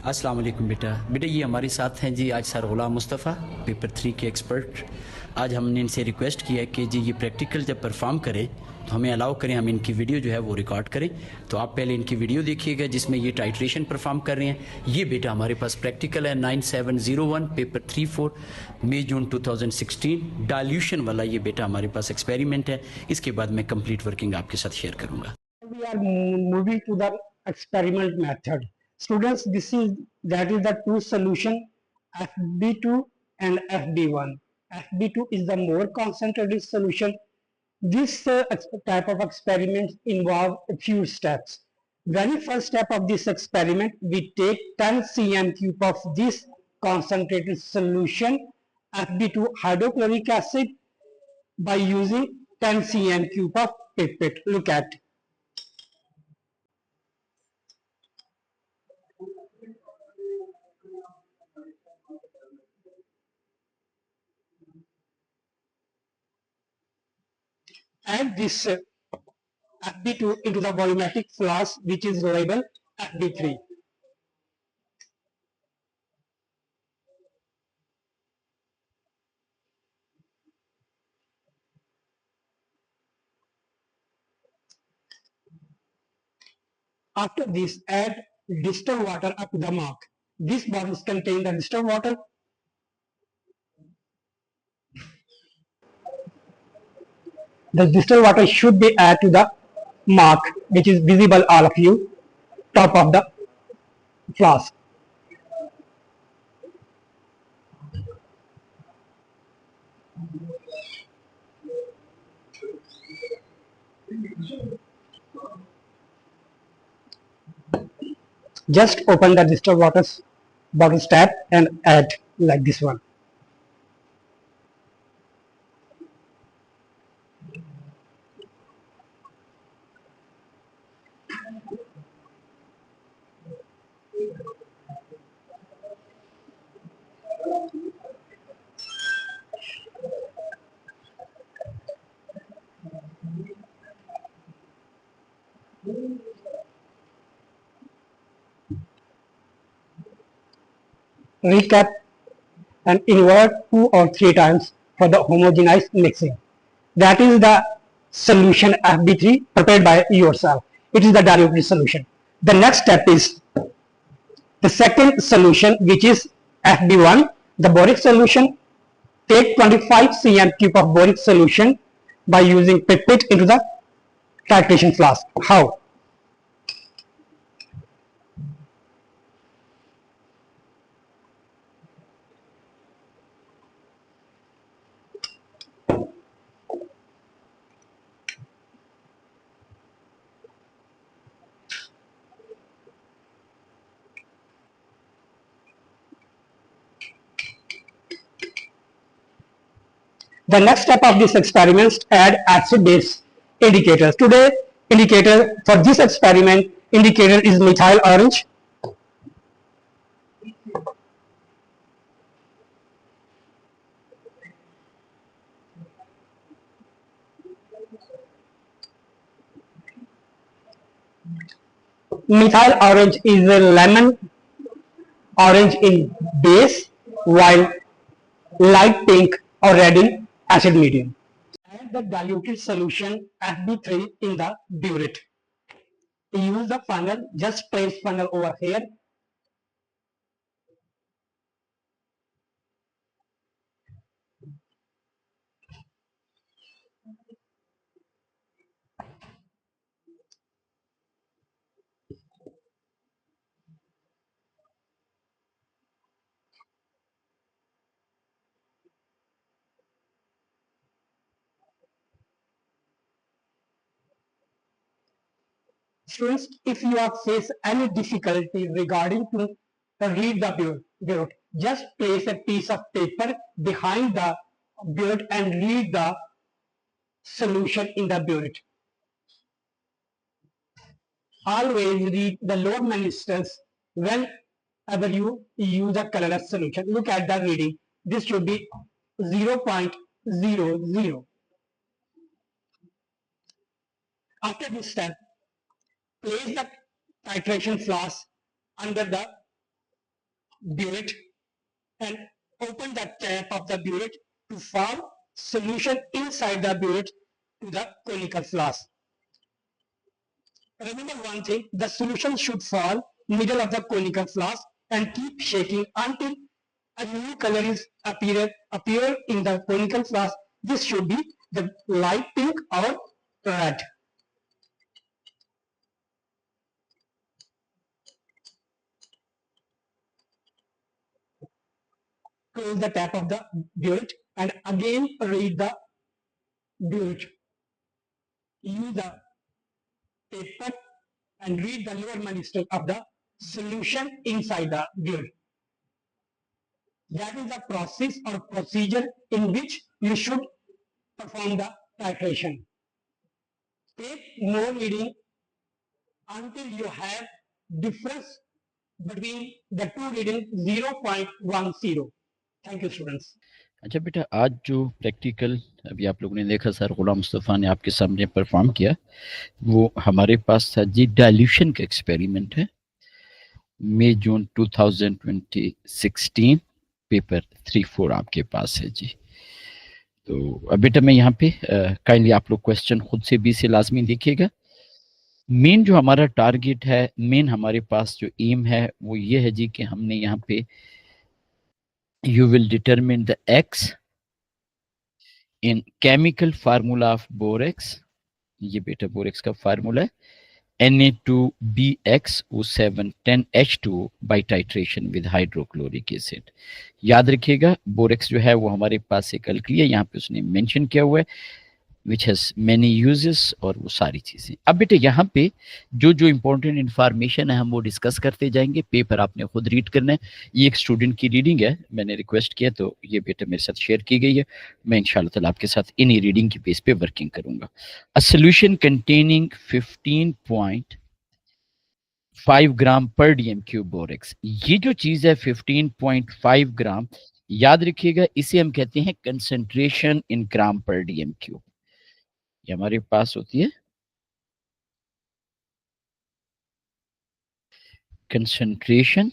अस्सलाम वालेकुम बेटा। ये हमारे साथ हैं जी आज सर गुलाम मुस्तफ़ा, पेपर 3 के एक्सपर्ट। आज हमने इनसे रिक्वेस्ट किया है कि जी ये प्रैक्टिकल जब परफॉर्म करें तो हमें अलाउ करें, हम इनकी वीडियो जो है वो रिकॉर्ड करें। तो आप पहले इनकी वीडियो देखिएगा जिसमें ये टाइट्रेशन परफॉर्म कर रहे हैं। ये बेटा हमारे पास प्रैक्टिकल है 9701 पेपर 3-4 मई जून 2016 डाइल्यूशन वाला। ये बेटा हमारे पास एक्सपेरिमेंट है। इसके बाद मैं कंप्लीट वर्किंग आपके साथ शेयर करूँगा। We are moving to the experiment method. Students, that is the two solution FB2 and FB1. FB2 is the more concentrated solution. This type of experiment involve a few steps. Very first step of this experiment, we take 10 cm cube of this concentrated solution FB2 hydrochloric acid by using 10 cm cube of pipette. Look at. Add this FB2 into the volumetric flask which is labeled FB3. After this, add distilled water up to the mark. These bottles contain the distilled water. The distilled water should be added to the mark which is visible all of you, top of the flask. Just open the distilled water bottle tap and add like this one. Recap and invert 2 or 3 times for the homogenized mixing. That is the solution FB3 prepared by yourself. It is the diluted solution. The next step is the second solution, which is FB1, the boric solution. Take 25 cm cube of boric solution by using pipette into the titration flask. How? The next step of this experiment is add acid-base indicators. Today, indicator for this experiment, indicator is methyl orange. Methyl orange is a lemon orange in base, while light pink or red in acid medium. Add the diluted solution FB3 in the burette. Use the funnel, just place funnel over here. Students, if you have faced any difficulty regarding to read the burette, just place a piece of paper behind the burette and read the solution in the burette. Always read the load resistance whenever you use a colorless solution. Look at the reading. This should be 0.00. After this step, place the titration flask under the burette and open the tap of the burette to form solution inside the burette to the conical flask. Remember one thing, the solution should fall middle of the conical flask and keep shaking until a new color is appear in the conical flask. This should be the light pink or red. Close the tap of the burette and again read the burette. Use the paper and read the lower manuscript of the solution inside the burette. That is the process or procedure in which you should perform the titration. Take more reading until you have difference between the two reading 0.10. Thank you, students. अच्छा बेटा, आज जो practical अभी आप लोगों ने देखा sir गुलाम मुस्तफ़ा ने आपके सामने परफॉर्म किया, वो हमारे पास था जी डाइल्यूशन का एक्सपेरिमेंट है, मई जून 2016, पेपर 3-4 आपके पास है जी। तो अब बेटा मैं यहाँ पे काइंडली आप लोग क्वेश्चन खुद से भी से लाजमी देखिएगा। मेन जो हमारा टारगेट है, मेन हमारे पास जो एम है वो ये है जी कि हमने यहाँ पे you will determine the X in chemical formula of borax, ये बेटा बोरेक्स का फार्मूला है, Na2BxO710H2 by titration with hydrochloric acid। याद रखिएगा बोरेक्स जो है वो हमारे पास एक अल्कली है, यहाँ पे उसने मेंशन किया हुआ है which has many uses और वो सारी चीजें। अब बेटे यहाँ पे जो जो इम्पोर्टेंट इंफॉर्मेशन है हम वो डिस्कस करते जाएंगे, पेपर आपने खुद रीड करना है। ये एक स्टूडेंट की रीडिंग है, मैंने रिक्वेस्ट किया तो ये बेटा मेरे साथ शेयर की गई है, मैं इंशाल्लाह ताला आपके साथ इन्हीं रीडिंग की बेस पे वर्किंग करूंगा। अ सोल्यूशन कंटेनिंग 15.5 ग्राम पर DMQ बोरेक्स, ये जो चीज है 15.5 ग्राम, याद रखिएगा इसे हम कहते हैं कंसंट्रेशन इन ग्राम पर DMQ। ये हमारे पास होती है कंसंट्रेशन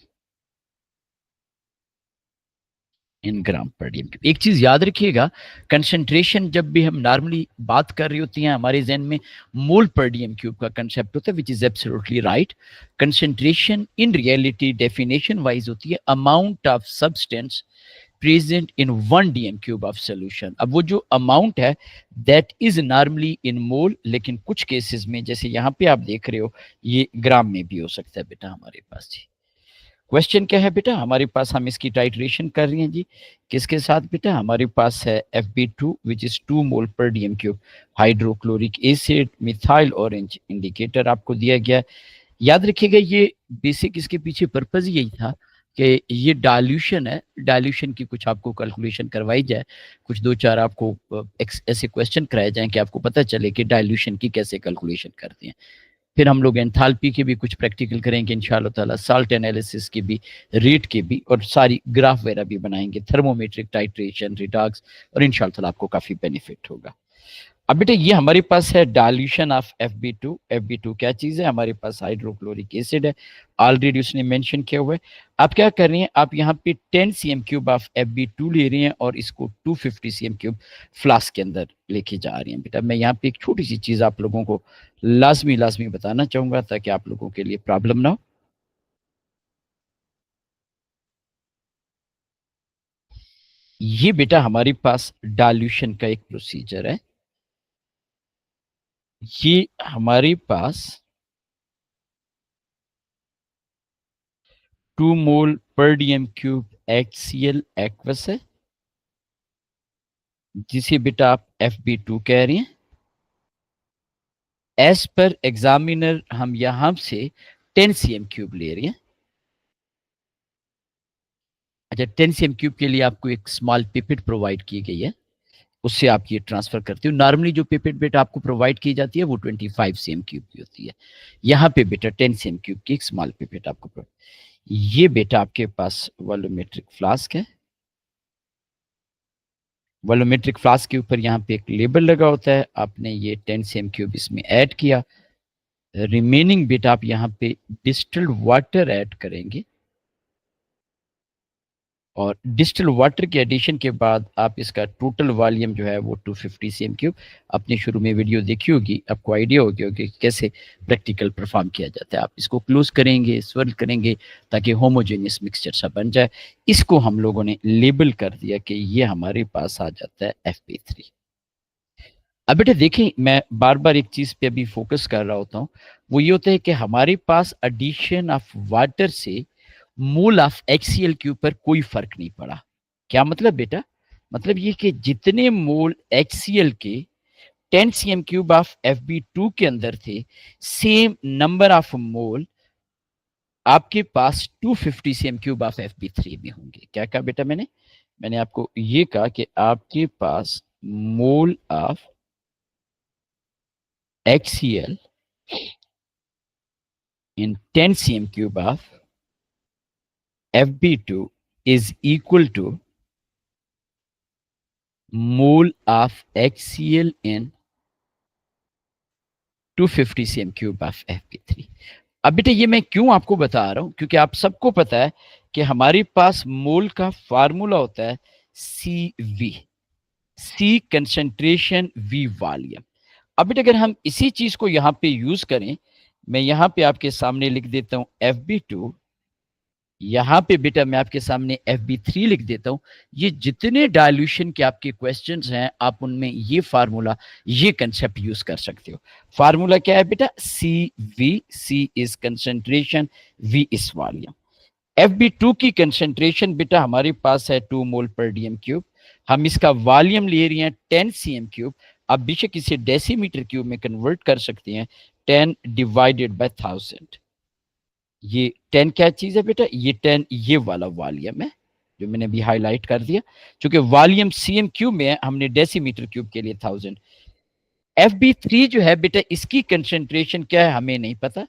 इन ग्राम पर DMQ। एक चीज याद रखिएगा, कंसंट्रेशन जब भी हम नॉर्मली बात कर रही होती हैं हमारे जहन में मोल पर DMQ का कंसेप्ट होता है, which is absolutely right. Concentration in reality definition wise होती है amount of substance present in 1 DM³ of solution. अब वो जो अमाउंट है दैट इज नॉर्मली इन मोल, लेकिन कुछ केसेस में जैसे यहाँ पे आप देख रहे हो ये ग्राम में भी हो सकता है बेटा हमारे पास जी। क्वेश्चन क्या है बेटा, हमारे पास हम इसकी टाइट्रेशन कर रहे हैं जी, किसके साथ बेटा, हमारे पास है Fb2 विच इज 2 मोल पर DM³ hydrochloric acid methyl orange indicator आपको दिया गया। याद रखिएगा ये बेसिक इसके पीछे पर्पज यही था कि ये डाइल्यूशन है, डाइल्यूशन की कुछ आपको कैलकुलेशन करवाई जाए, कुछ 2-4 आपको ऐसे क्वेश्चन कराए जाएं कि आपको पता चले कि डाइल्यूशन की कैसे कैलकुलेशन करते हैं। फिर हम लोग एंथैल्पी के भी कुछ प्रैक्टिकल करेंगे इंशाल्लाह ताला, साल्ट एनालिसिस की भी, रेट के भी, और सारी ग्राफ वगैरह भी बनाएंगे, थर्मोमेट्रिक टाइट्रेशन रिडॉक्स, और इंशाल्लाह ताला आपको काफ़ी बेनिफिट होगा। अब बेटा ये हमारे पास है डाइल्यूशन ऑफ Fb2। Fb2 क्या चीज़ है, हमारे पास हाइड्रोक्लोरिक एसिड है, ऑलरेडी उसने मेंशन किया हुआ है। आप क्या कर रहे हैं, आप यहाँ पे 10 cm³ ऑफ Fb2 ले रहे हैं और इसको 250 cm³ फ्लास्क के अंदर लेके जा रहे हैं। बेटा मैं यहाँ पे एक छोटी सी चीज़ आप लोगों को लाजमी बताना चाहूँगा ताकि आप लोगों के लिए प्रॉब्लम ना हो। ये बेटा हमारे पास डाइल्यूशन का एक प्रोसीजर है, ये हमारे पास 2 मोल पर DM³ HCl एक्वस है, जिसे बेटा आप Fb2 कह रहे हैं। एज पर एग्जामिनर हम यहां से 10 cm³ ले रहे हैं। अच्छा 10 cm³ के लिए आपको एक स्मॉल पिपेट प्रोवाइड की गई है, उससे आप ये ट्रांसफर करते हो। नॉर्मली जो पिपेट बेटा आपको प्रोवाइड की जाती है वो 25 cm³ की होती है, यहाँ पे बेटा 10 cm³ की एक स्मॉल पिपेट आपको। ये बेटा आपके पास वॉल्यूमेट्रिक फ्लास्क है, वॉल्यूमेट्रिक फ्लास्क के ऊपर यहाँ पे एक लेबल लगा होता है, आपने ये 10 cm³ इसमें ऐड किया, रिमेनिंग बेटा आप यहाँ पे डिस्टिल्ड वाटर ऐड करेंगे। और डिस्टिल वाटर के एडिशन के बाद आप इसका टोटल वॉल्यूम जो है वो 250 cm क्यूब, आपने शुरू में वीडियो देखी होगी, आपको आइडिया हो गया कि कैसे प्रैक्टिकल परफॉर्म किया जाता है। आप इसको क्लोज करेंगे, स्वर्ल करेंगे ताकि होमोजेनियस मिक्सचर सा बन जाए। इसको हम लोगों ने लेबल कर दिया कि ये हमारे पास आ जाता है FP3। अब बेटा देखें, मैं बार बार एक चीज पे अभी फोकस कर रहा होता हूँ, वो ये होता है कि हमारे पास एडिशन ऑफ वाटर से मोल ऑफ HCl के ऊपर कोई फर्क नहीं पड़ा। क्या मतलब बेटा? मतलब ये कि जितने मोल HCl के 10 cm क्यूब ऑफ FB2 के अंदर थे, सेम नंबर ऑफ मोल आपके पास 250 cm क्यूब ऑफ FB3 में होंगे। क्या कहा बेटा मैंने? मैंने आपको ये कहा कि आपके पास mole of HCl in 10 cm cube of FB2 is equal to mole of HCl in 250 cm cube of FB3। अब बेटा ये मैं क्यों आपको बता रहा हूं, क्योंकि आप सबको पता है कि हमारे पास मोल का फार्मूला होता है CV, C concentration, V volume. अब बेटा अगर हम इसी चीज को यहां पे यूज करें, मैं यहां पे आपके सामने लिख देता हूं FB2, यहां पे बेटा मैं आपके सामने FB3 लिख देता हूं। ये जितने डायल्यूशन के आपके क्वेश्चंस हैं, आप उनमें ये फार्मूला, ये कंसेप्ट यूज कर सकते हो। फार्मूला क्या है बेटा? CV, C is concentration, V is volume. FB2 की कंसंट्रेशन बेटा हमारे पास है 2 मोल पर DM क्यूब, हम इसका वॉल्यूम ले रहे हैं 10 cm क्यूब। आप बेशक इसे डेसीमीटर क्यूब में कन्वर्ट कर सकते हैं, 10 डिवाइडेड बाय 1000। ये 10 क्या चीज है बेटा? ये 10 ये वाला वॉल्यूम है जो मैंने अभी हाईलाइट कर दिया। चूंकि वॉल्यूम cm क्यूब में है, हमने डेसीमीटर क्यूब के लिए 1000। FB3 जो है बेटा, इसकी कंसंट्रेशन क्या है हमें नहीं पता।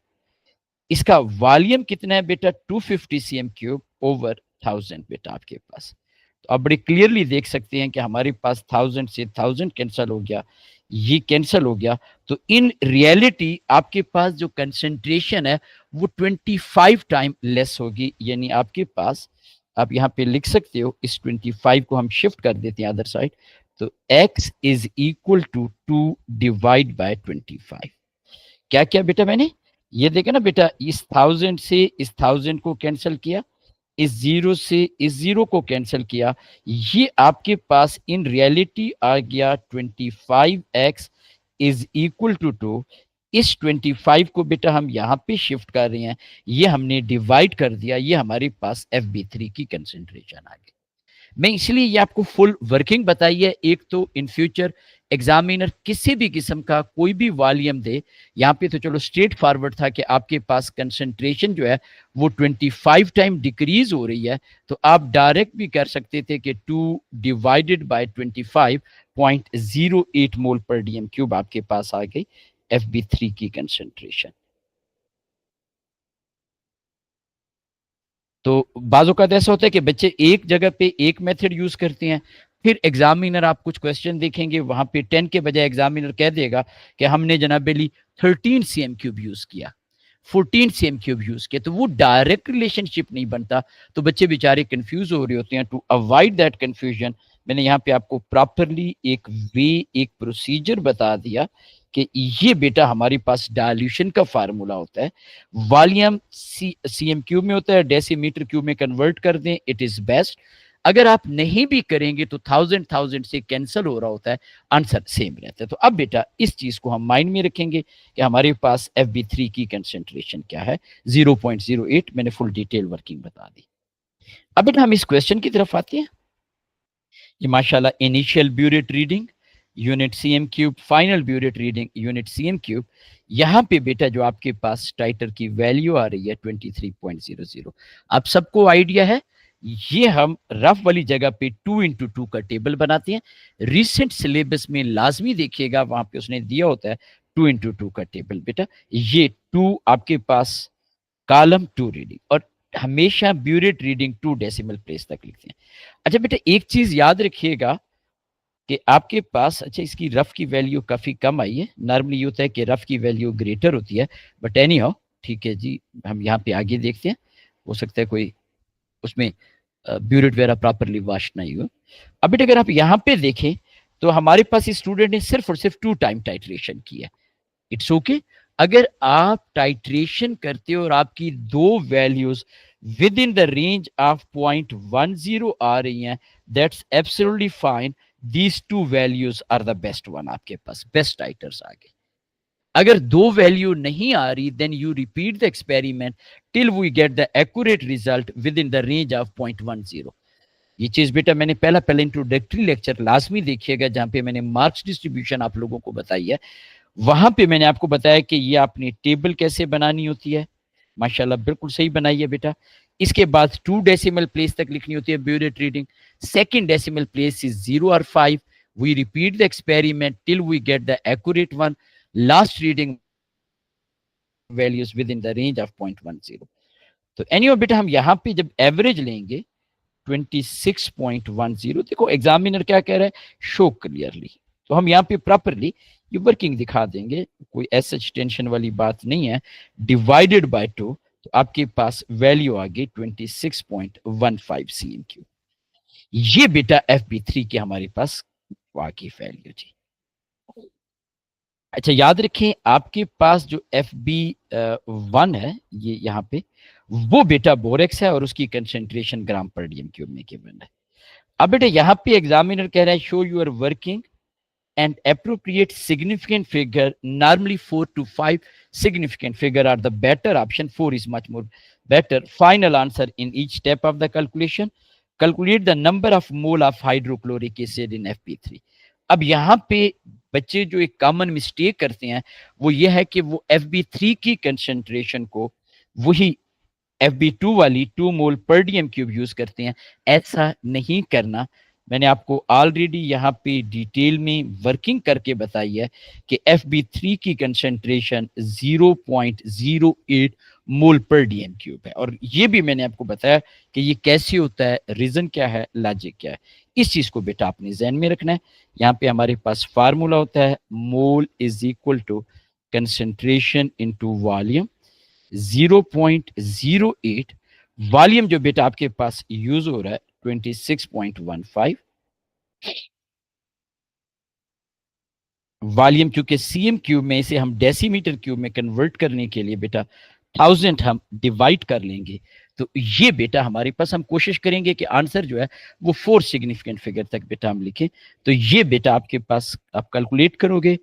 इसका वॉल्यूम कितना है बेटा? 250 cm क्यूब ओवर 1000 बेटा आपके पास। तो आप बड़े क्लियरली देख सकते हैं कि हमारे पास 1000 से 1000 कैंसिल हो गया, ये कैंसिल हो गया। तो इन रियलिटी आपके पास जो कंसंट्रेशन है वो 25 टाइम लेस होगी। यानी आपके पास, आप यहां पे लिख सकते हो, इस 25 को हम शिफ्ट कर देते हैं अदर साइड, तो x is equal to 2 divide by 25। क्या क्या बेटा मैंने ये देखा ना बेटा, इस 1000 से इस 1000 को कैंसिल किया, इस जीरो से इस जीरो को कैंसिल किया, ये आपके पास इन रियलिटी आ गया 25x इज इक्वल टू 2। इस 25 को बेटा हम यहां पे शिफ्ट कर रहे हैं, ये हमने डिवाइड कर दिया, ये हमारे पास FB3 की कंसेंट्रेशन आ गई। मैं इसलिए ये आपको फुल वर्किंग बताई है। एक तो इन फ्यूचर एग्जामिनर किसी भी किस्म का कोई भी वॉल्यूम दे, यहाँ पे तो चलो स्ट्रेट फॉरवर्ड था कि आपके पास कंसंट्रेशन जो है वो 25 टाइम डिक्रीज हो रही है, तो आप डायरेक्ट भी कर सकते थे कि 2 डिवाइडेड बाय 25.08 मोल पर DM क्यूब आपके पास आ गई FB3 की कंसंट्रेशन। तो बाजों का ऐसा होता है कि बच्चे एक जगह पे एक मेथड यूज करते हैं, फिर एग्जामिनर आप कुछ क्वेश्चन देखेंगे वहां पे 10 के बजाय एग्जामिनर कह देगा कि हमने जनाब अली 13 cm क्यूब यूज किया, 14 cm क्यूब यूज किया, तो वो डायरेक्ट रिलेशनशिप नहीं बनता, तो बच्चे बेचारे कंफ्यूज हो रहे होते हैं। टू अवॉइड दैट कंफ्यूजन, मैंने यहाँ पे आपको प्रॉपरली एक वे, एक प्रोसीजर बता दिया कि ये बेटा हमारे पास डायल्यूशन का फार्मूला होता है। वॉल्यूम CM क्यूब में होता है, डेसीमीटर क्यूब में कन्वर्ट कर दें, इट इज बेस्ट। अगर आप नहीं भी करेंगे तो 1000 से कैंसिल हो रहा होता है, आंसर सेम रहता है। तो अब बेटा इस चीज को हम माइंड में रखेंगे कि हमारे पास FB3 की कंसंट्रेशन क्या है, 0.08। मैंने फुल डिटेल वर्किंग बता दी। अब बेटा हम इस क्वेश्चन की तरफ आते हैं। ये माशाल्लाह initial burette reading unit CM cube, final burette reading unit CM cube. यहाँ पे बेटा जो आपके पास टाइटर की वैल्यू आ रही है 23.00। आप सबको आइडिया है, ये हम रफ वाली जगह पे 2x2 का टेबल बनाते हैं। रिसेंट सिलेबस में लाजमी देखिएगा, वहां पे उसने दिया होता है 2x2 का टेबल। बेटा ये 2 आपके पास कॉलम 2 रीडिंग, और हमेशा ब्यूरेट रीडिंग 2 डेसिमल प्लेस तक लिखते हैं। अच्छा बेटा एक चीज याद रखिएगा कि आपके पास, अच्छा इसकी रफ की वैल्यू काफी कम आई है, नॉर्मली ये होता है कि रफ की वैल्यू ग्रेटर होती है, बट एनी हाउ ठीक है जी। हम यहाँ पे आगे देखते हैं, हो सकता है कोई उसमें ब्यूरेट वगैरह प्रॉपरली वॉश नहीं हुआ। अब बेटा अगर आप यहाँ पे देखें तो हमारे पास स्टूडेंट ने सिर्फ और सिर्फ 2 टाइम टाइट्रेशन किया। It's okay. अगर आप टाइट्रेशन करते हो और आपकी दो values with in the range of 0.10 आ रही हैं, that's absolutely fine. These two values are the best one, आपके पास बेस्ट टाइटर्स आ गए। अगर दो वैल्यू नहीं आ रही, then you repeat the experiment till we get the accurate result with in the range of 0.10। ये चीज बेटा मैंने पहले इंट्रोडक्टरी लेक्चर लाजमी देखिएगा, जहां पे मैंने मार्क्स डिस्ट्रीब्यूशन आप लोगों को बताई है। वहां पे मैंने आपको बताया कि ये आपने टेबल कैसे बनानी होती है। माशाल्लाह बिल्कुल सही बनाई है बेटा। इसके बाद 2 डेसिमल प्लेस तक लिखनी होती है burette reading. Second decimal place is 0 और 5। We repeat the experiment till we get the accurate one. Last reading values with in the range of 0.10। तो एनीवे बेटा हम यहाँ पे जब एवरेज लेंगे 26.10, देखो एग्जामिनर क्या कह रहा है, शो क्लियरली। तो हम यहाँ पे प्रॉपरली ये वर्किंग दिखा देंगे, कोई ऐसा टेंशन वाली बात नहीं है। डिवाइडेड बाय 2 तो आपके पास वैल्यू आ गई 26.15 CMQ। ये बेटा FB3 की हमारे पास वाकई वैल्यू थी। अच्छा याद रखें आपके पास जो FB1 है ये यहाँ पे, वो बेटा बोरेक्स है और उसकी कंसेंट्रेशन ग्राम पर डीएम क्यूब में गिवन है। अब बेटा यहाँ पे एग्जामिनर कह रहा है show your working and appropriate significant figure. Normally 4 to 5 significant figure are the better option. 4 is much more better. Final answer in each step of the calculation. Calculate the number of mole of hydrochloric acid in FP3. अब यहाँ पे बच्चे जो एक common mistake करते हैं वो ये है कि वो FB3 की कंसेंट्रेशन को वही FB2 वाली 2 मोल पर डीएम क्यूब यूज करते हैं। ऐसा नहीं करना। मैंने आपको ऑलरेडी यहाँ पे डिटेल में वर्किंग करके बताई है कि FB3 की कंसेंट्रेशन 0.08 मोल पर डीएम क्यूब है। और ये भी मैंने आपको बताया कि ये कैसे होता है, रीजन क्या है, लॉजिक क्या है। इस चीज को बेटा आपने ध्यान में रखना है। यहाँ पे हमारे पास फार्मूला होता है mole is equal to concentration into volume 0.08। Volume जो बेटा आपके पास यूज हो रहा है 26.15। वॉल्यूम क्योंकि सीएम क्यूब में इसे हम डेसीमीटर क्यूब में कन्वर्ट करने के लिए बेटा 1000 हम डिवाइड कर लेंगे। तो ये बेटा हमारे पास हम कोशिश करेंगे कि आंसर जो है वो 4 सिग्निफिकेंट फिगर तक बेटा हम लिखें। तो ये बेटा आपके पास आप कैलकुलेट करोगे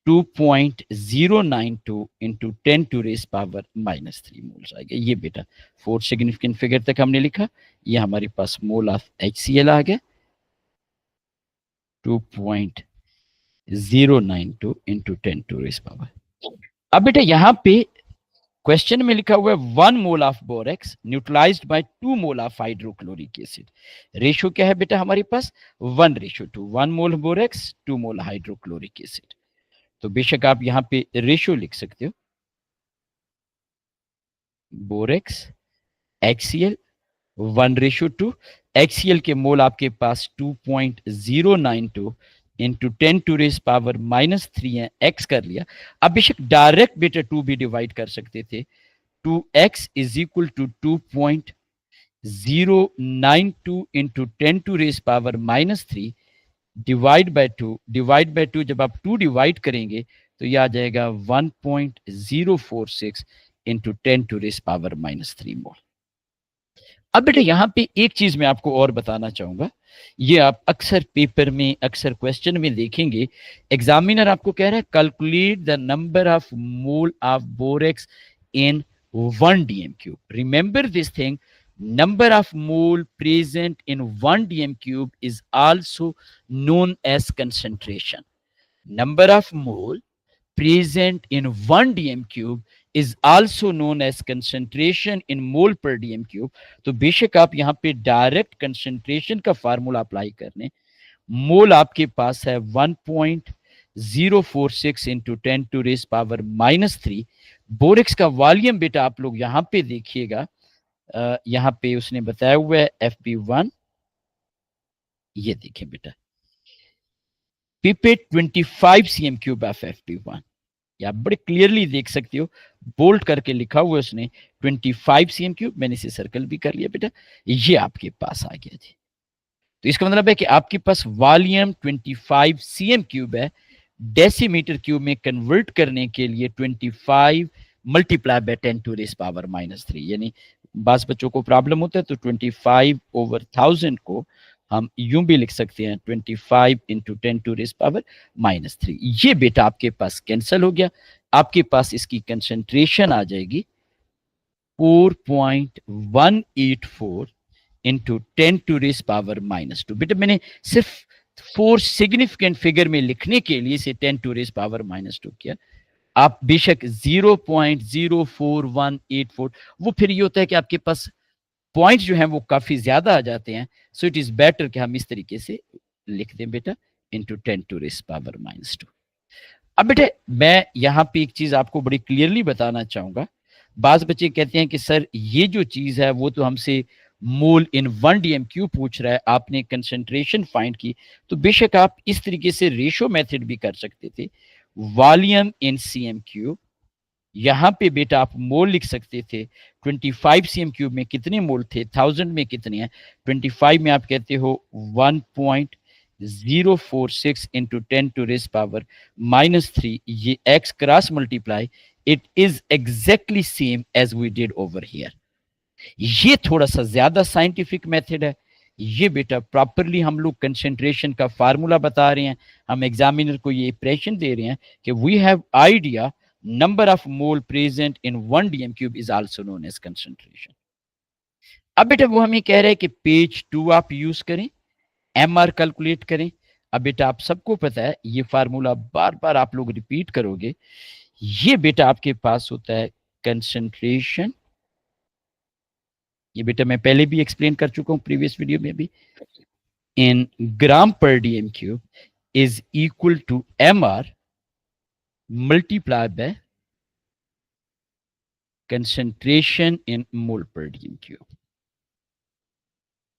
2.092 into 10 to raise power -3 moles आएगा। ये बेटा 4 सिग्निफिकेंट फिगर तक हमने लिखा। ये हमारे पास मोल ऑफ HCl आ गया 2.092 इंटू 10 टू रेस पावर। अब बेटा यहाँ पे क्वेश्चन में लिखा हुआ है 1 mole of borax neutralised by 2 mole of hydrochloric acid. Ratio क्या है बेटा हमारे पास 1:2। 1 mole borax 2 mole hydrochloric acid. तो बेशक आप यहाँ पे रेशो लिख सकते हो बोरेक्स HCl 1:2। HCl के मोल आपके पास 2.092 इंटू 10 टू रेस पावर -3 है। x कर लिया। अब बेशक डायरेक्ट बेटा 2 भी डिवाइड कर सकते थे। 2x is equal to 2.092 into 10 to raise power -3 divide by 2। Divide by 2 जब आप 2 डिवाइड करेंगे तो यह आ जाएगा 1.046 इंटू 10 टू रेस पावर -3 मोल। अब बेटा यहाँ पे एक चीज मैं आपको और बताना चाहूंगा, ये आप अक्सर पेपर में अक्सर क्वेश्चन में देखेंगे। एग्जामिनर आपको कह रहा है calculate the number of mole of borax in 1 DM cube. Remember this thing, number of mole present in 1 dm cube is also known as concentration. Number of mole present in 1 dm cube is also known as concentration in mole per dm cube. तो बेशक आप यहाँ पे direct concentration का formula apply करने, mole आपके पास है 1.046 into 10 to raise power -3। Borax का वॉल्यूम बेटा आप लोग यहाँ पे देखिएगा, यहाँ पे उसने बताया हुआ है FB1। ये देखें बेटा pipette 25 cm cube of FB1। ये आप बड़े क्लियरली देख सकते हो, बोल्ड करके लिखा हुआ है उसने 25 cm क्यूब। मैंने इसे सर्कल भी कर लिया बेटा, ये आपके पास आ गया जी। तो इसका मतलब है कि आपके पास वॉल्यूम 25 cm क्यूब है। डेसीमीटर क्यूब में कन्वर्ट करने के लिए 25 multiply by 10 to raise power -3, यानी बास बच्चों को प्रॉब्लम होता है तो 25/1000 को हम यूं भी लिख सकते हैं 25 इंटू 10 टू रेस पावर -3। ये बेटा आपके पास कैंसिल हो गया, आपके पास इसकी कंसंट्रेशन आ जाएगी 4.184 इंटू 10 टू रेस पावर -2। बेटा मैंने सिर्फ 4 सिग्निफिकेंट फिगर में लिखने के लिए इसे 10 टू रेस पावर -2 किया। आप बेशक 0.04184, वो फिर ये होता है कि आपके पास पॉइंट जो है वो काफी ज्यादा आ जाते हैं, सो इट इज बेटर कि हम इस तरीके से लिख दें बेटा इंटू 10 टू रेस पावर -2। अब बेटे मैं यहां पे एक चीज आपको बड़ी क्लियरली बताना चाहूंगा। बाज बच्चे कहते हैं कि सर ये जो चीज है वो तो हमसे मोल इन 1 dm क्यूब पूछ रहा है, आपने कंसंट्रेशन फाइंड की, तो बेशक आप इस तरीके से रेशो मेथड भी कर सकते थे। वॉल्यूम इन cm क्यूब, यहां पे बेटा आप मोल लिख सकते थे। 25 cm क्यूब में कितने मोल थे, 1000 में कितने हैं, 25 में आप कहते हो 1.046 इंटू 10 टू रेस पावर -3, ये x cross multiply, it is exactly same as we did over here. ये थोड़ा सा ज्यादा साइंटिफिक मेथड है। ये बेटा प्रॉपरली हम लोग कंसंट्रेशन का फार्मूला बता रहे हैं, हम एग्जामिनर को ये इंप्रेशन दे रहे हैं कि we have idea number of mole present in 1 dm cube is also known as concentration। अब बेटा वो हमें कह रहे हैं कि पेज 2 आप यूज करें, MR कैलकुलेट करें। अब बेटा आप सबको पता है ये फार्मूला बार बार आप लोग रिपीट करोगे। ये बेटा आपके पास होता है कंसंट्रेशन, ये बेटा मैं पहले भी एक्सप्लेन कर चुका हूं प्रीवियस वीडियो में भी, in gram per DM cube is equal to MR multiplied by concentration in mole per dm cube।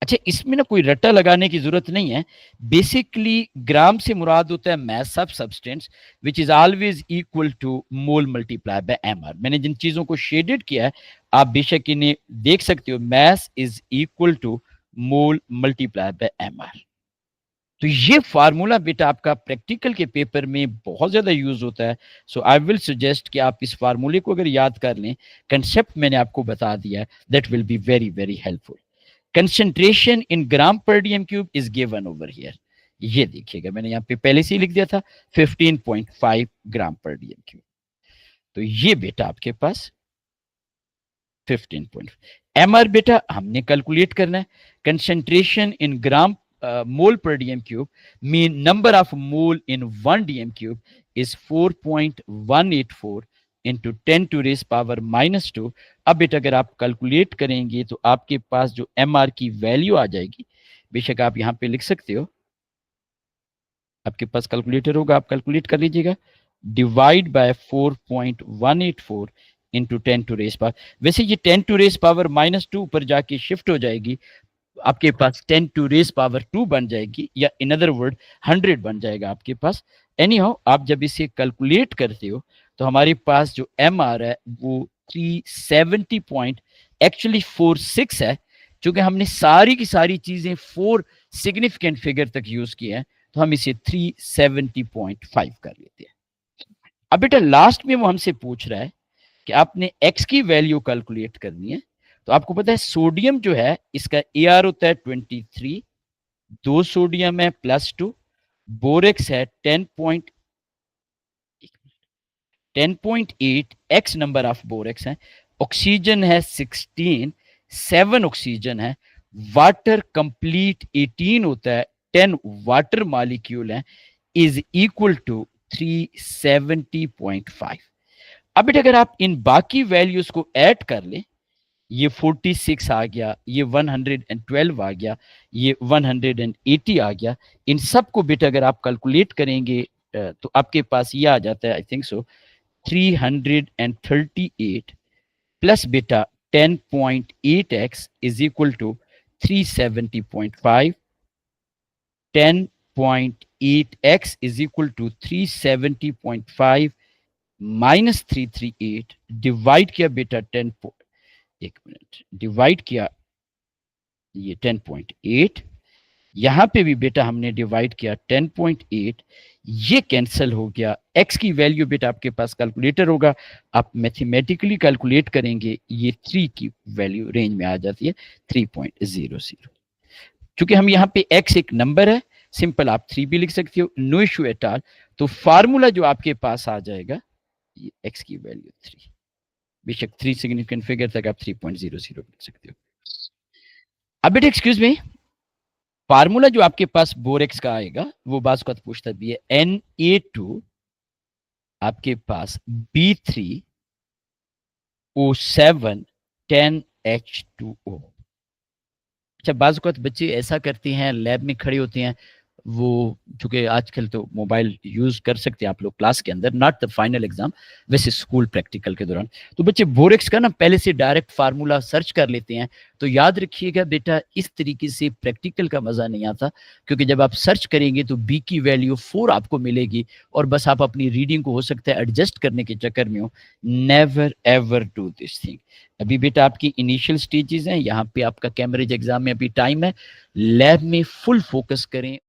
अच्छा इसमें ना कोई रट्टा लगाने की जरूरत नहीं है। बेसिकली ग्राम से मुराद होता है mass of substance which is always equal to mole multiply by MR। मैंने जिन चीजों को शेडेड किया है आप बेशक इन्हें देख सकते हो, mass is equal to mole multiply by MR। तो ये फार्मूला बेटा आपका प्रैक्टिकल के पेपर में बहुत ज्यादा यूज होता है। सो आई विल सजेस्ट कि आप इस फार्मूले को अगर याद कर लें, कंसेप्ट मैंने आपको बता दिया है, that will be very very helpful. Concentration in gram per DM cube is given over here. ये देखिएगा मैंने यहाँ पे पहले से ही लिख दिया था 15.5 ग्राम पर डीएम क्यूब। तो ये बेटा आपके पास 15. MR बेटा हमने कैलकुलेट करना है। Concentration in gram mole per dm cube mean number of mole in 1 dm cube is 4.184 into 10 to raise power -2। अब बेटा अगर आप कैलकुलेट करेंगे तो आपके पास जो MR की वैल्यू आ जाएगी, बेशक आप यहां पे लिख सकते हो, आपके पास कैलकुलेटर होगा, आप कैलकुलेट कर लीजिएगा, divide by 4.184 into 10 to raise power. वैसे ये 10 टू रेस पावर -2 पर जाके शिफ्ट हो जाएगी, आपके पास 10 टू रेस पावर 2 बन जाएगी, या इन अदर वर्ड 100 बन जाएगा आपके पास। एनी हाउ आप जब इसे कैलकुलेट करते हो तो हमारे पास जो MR है वो 370.46 है। चूंकि हमने सारी की सारी चीजें 4 सिग्निफिकेंट फिगर तक यूज किए हैं तो हम इसे 370.5 कर लेते हैं। अब बेटा लास्ट में वो हमसे पूछ रहा है कि आपने x की वैल्यू कैलकुलेट करनी है। तो आपको पता है सोडियम जो है इसका AR होता है 23, 2 सोडियम है +2, बोरेक्स है 10.8, x नंबर ऑफ बोरेक्स है, ऑक्सीजन है 16, 7 ऑक्सीजन है, वाटर कंप्लीट 18 होता है, 10 वाटर मॉलिक्यूल है, इज इक्वल टू 370.5। अब बेटा अगर आप इन बाकी वैल्यूज को ऐड कर लें, ये 46 आ गया, ये 112 आ गया, ये 180 आ गया, इन सब को बेटा अगर आप कैलकुलेट करेंगे तो आपके पास ये आ जाता है, आई थिंक सो 338 प्लस बेटा 10.8x is equal to 370.5, 10.8x is equal to 370.5 -338 divide किया बेटा 10 एक मिनट डिवाइड किया ये 10.8, यहां पे भी बेटा हमने डिवाइड किया 10.8, ये कैंसिल हो गया। x की वैल्यू बेटा आपके पास कैलकुलेटर होगा, आप मैथमेटिकली कैलकुलेट करेंगे, ये 3 की वैल्यू रेंज में आ जाती है 3.00। क्योंकि हम यहाँ पे x एक नंबर है, सिंपल आप 3 भी लिख सकते हो, नो इशू एट ऑल। तो फार्मूला जो आपके पास आ जाएगा ये x की वैल्यू 3, बेशक 3 सिग्निफिकेंट फिगर तक आप 3.00 लिख सकते हो। अब बेटा एक्सक्यूज मी, फार्मूला जो आपके पास बोरेक्स का आएगा वो बात को पूछता भी है Na2 आपके पास B3O7 10H2O। अच्छा, बाज़ वक़्त बच्चे ऐसा करते हैं, लैब में खड़े होते हैं, वो चूंकि आजकल तो मोबाइल यूज कर सकते हैं आप लोग क्लास के अंदर, नॉट द फाइनल एग्जाम, वैसे स्कूल प्रैक्टिकल के दौरान, तो बच्चे बोरेक्स का ना पहले से डायरेक्ट फार्मूला सर्च कर लेते हैं। तो याद रखिएगा बेटा, इस तरीके से प्रैक्टिकल का मजा नहीं आता, क्योंकि जब आप सर्च करेंगे तो बी की वैल्यू 4 आपको मिलेगी और बस आप अपनी रीडिंग को हो सकता है एडजस्ट करने के चक्कर में हो। Never ever do this thing. अभी बेटा आपकी इनिशियल स्टेजेस हैं, यहाँ पे आपका कैम्ब्रिज एग्जाम में अभी टाइम है, लैब में फुल फोकस करें।